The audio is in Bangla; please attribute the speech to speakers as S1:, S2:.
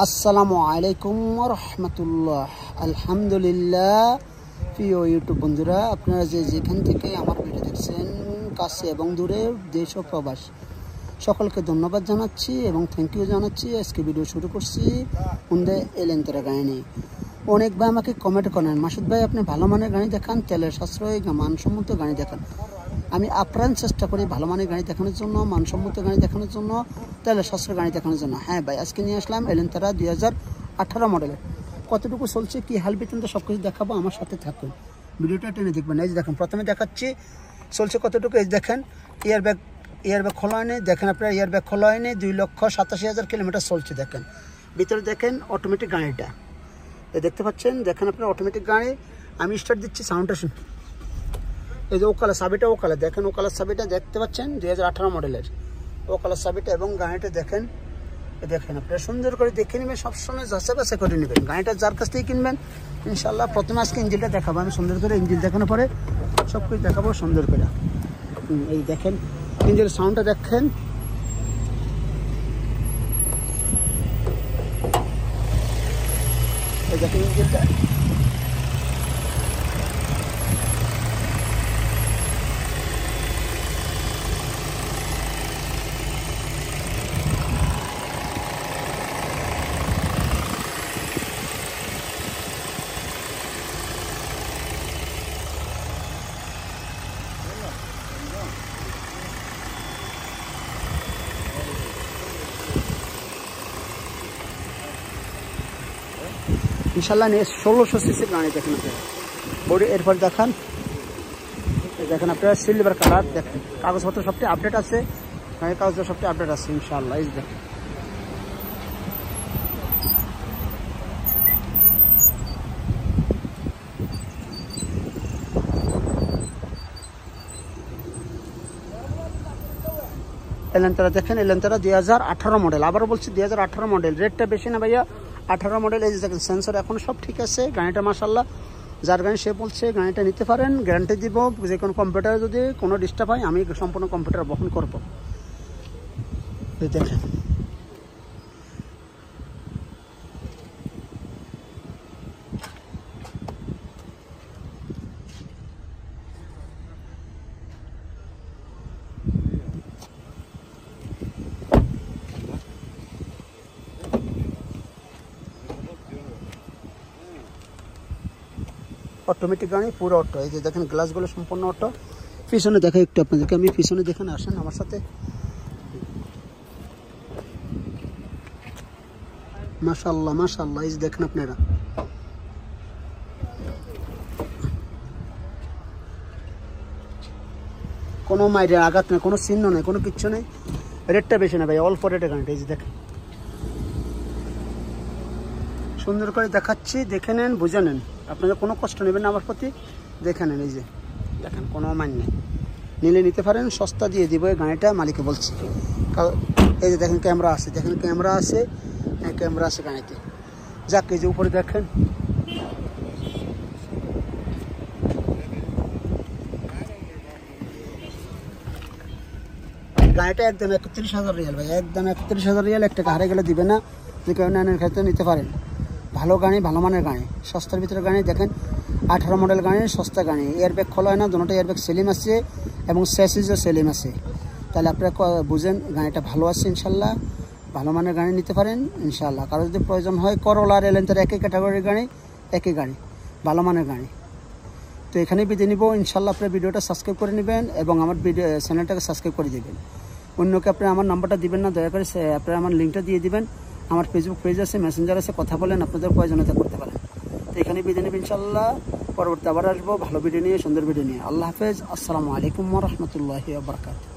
S1: আসসালামু আলাইকুম ওয়া রাহমাতুল্লাহ। আলহামদুলিল্লাহ। প্রিয় ইউটিউব বন্ধুরা, আপনারা যেখান থেকে আমার ভিডিও দেখছেন, কাছে এবং দূরে, দেশ ও প্রবাস, সকলকে ধন্যবাদ জানাচ্ছি এবং থ্যাংক ইউ জানাচ্ছি। আজকে ভিডিও শুরু করছি উন্দে এলেন্তরা গাড়ি নিয়ে। অনেক ভাই আমাকে কমেন্ট করেন, মাসুদ ভাই আপনি ভালো মানের গাড়ি দেখান, তেলের সাশ্রয় মানসম্মত গাড়ি দেখান। আমি আপ্রাণ চেষ্টা করি ভালো মানের গাড়ি দেখানোর জন্য, মানসম্মত গাড়ি দেখানোর জন্য, তেলের সাশ্রয় গাড়ি দেখানোর জন্য। হ্যাঁ ভাই, আজকে নিয়ে আসলাম এলেন্তরা 2018 মডেলের। কতটুকু চলছে, কি হাল বেতন, সব কিছু দেখাবো, আমার সাথে থাকুন, ভিডিওটা টেনে দেখবেন। এই যে দেখেন, প্রথমে দেখাচ্ছি চলছে কতটুকু। এই দেখেন, এয়ারব্যাগ খোলা হয়নি, দেখেন আপনার এয়ারব্যাগ খোলা হয়নি, 2,87,000 কিলোমিটার চলছে। দেখেন ভিতরে, দেখেন অটোমেটিক গাড়িটা, এই দেখতে পাচ্ছেন, দেখেন আপনার অটোমেটিক গাড়ি। আমি স্টার্ট দিচ্ছি, সাউন্ডটা শুন। এই যে ও কালার চাবিটা, ও কালার দেখেন, ও কালার চাবিটা দেখতে পাচ্ছেন, 2018 মডেলের ও কালার চাবিটা। এবং গাড়িটা দেখেন, দেখেন আপনারা সুন্দর করে দেখে নেবেন, সবসময় যাচাই বাছাই করে নেবেন। গাড়িটা যার কাছ থেকে কিনবেন ইনশাল্লাহ, প্রথমে আজকে ইঞ্জিনটা দেখাবো আমি সুন্দর করে। ইঞ্জিন দেখানোর পরে সব কিছু দেখাবো সুন্দর করে। এই দেখেন ইঞ্জিনের সাউন্ডটা দেখেন, এই দেখেন ইঞ্জিনটা। ইনশাল্লাহ নিয়ে 1600 সিসির গাড়ি দেখেন আপনারা। বডি এরপর দেখান, দেখেন আপনারা সিলভার কালার। দেখেন কাগজপত্র সবটি আপডেট আছে, গাড়ির কাগজপত্র সবটি আপডেট আছে ইনশাল্লাহ। এই দেখেন এলেন্তরা, দেখেন এলেন্তরা 2018 মডেল। আবারও বলছি 2018 মডেল, রেটটা বেশি না ভাইয়া, 18 মডেল। এই যে দেখেন সেন্সর এখন সব ঠিক আছে। গাড়িটা মাশাআল্লাহ, যার গাড়ি সে বলছে গাড়িটা নিতে পারেন, গ্যারান্টি দিব। যে কোনো কম্পিউটারে যদি কোনো ডিস্টার্ব হয় আমি সম্পূর্ণ কম্পিউটার বহন করব। দেখেন অটোমেটিক গাড়ি, পুরো অটো। এই যে দেখেন গ্লাসগুলো সম্পূর্ণ অটো। পিছনে দেখা একটু আপনাদেরকে আমি, পিছনে দেখেন, আসেন আমার সাথে। মাশাআল্লাহ মাশাআল্লাহ, এই যে দেখেন আপনারা, কোনো মাইরের আঘাত নেই, কোনো চিহ্ন নেই, কোনো কিচ্ছু নেই। রেটটা বেশি না ভাই, অল্প রেটে গাড়িটা। এই যে দেখেন সুন্দর করে দেখাচ্ছি, দেখে নেন, বুঝে নেন, আপনাদের কোনো কষ্ট নেবেন না আমার প্রতি। দেখে নেন, এই যে দেখেন কোনো মান নেই, নিলে নিতে পারেন, সস্তা দিয়ে দিব এই গাড়িটা, মালিকে বলছি। এই যে দেখেন ক্যামেরা আছে, দেখেন ক্যামেরা আছে, ক্যামেরা আছে গাড়িতে। যাক, এই যে উপরে দেখেন, গাড়িটা একদম 31,000 রিয়াল ভাই, একদম 31,000 রিয়াল। 1 টাকা হারে গেলে দিবে না, যে কেউ নেনের ক্ষেত্রে নিতে পারেন। ভালো গাড়ি, ভালো মানের গাড়ি, সস্তার ভিতরে গাড়ি। দেখেন 18 মডেল গাড়ি, সস্তা গাড়ি। এয়ারব্যাগ খোলা হয় না, দুটোটা এয়ারব্যাগ সেলিম আছে এবং স্যাসিসও সেলিম আছে। তাহলে আপনারা বুঝেন গাড়িটা ভালো আছে ইনশাল্লাহ। ভালো মানের গাড়ি নিতে পারেন ইনশাল্লাহ। কারো যদি প্রয়োজন হয়, করোলা আর এলেন্তরা একই ক্যাটাগরির গাড়ি, একই গাড়ি, ভালো মানের গাড়ি। তো এখানেই বিদায় নিব ইনশাল্লাহ। আপনার ভিডিওটা সাবস্ক্রাইব করে নেবেন এবং আমার ভিডিও চ্যানেলটাকে সাবস্ক্রাইব করে দেবেন। অন্যকে আপনি আমার নাম্বারটা দিবেন না, দয়া করে আপনারা আমার লিঙ্কটা দিয়ে দিবেন। আমার ফেসবুক পেজ আছে, মেসেঞ্জার আছে, কথা বলেন, আপনাদের প্রয়োজনীয়তা করতে পারেন। তো এখানে বিদায় নেব ইনশাল্লাহ। পরবর্তী আবার আসবো ভালো ভিডিও নিয়ে, সুন্দর ভিডিও নিয়ে। আল্লাহ হাফেজ, আসসালামু আলাইকুম ওয়া রাহমাতুল্লাহি ওয়া বারাকাতুহু।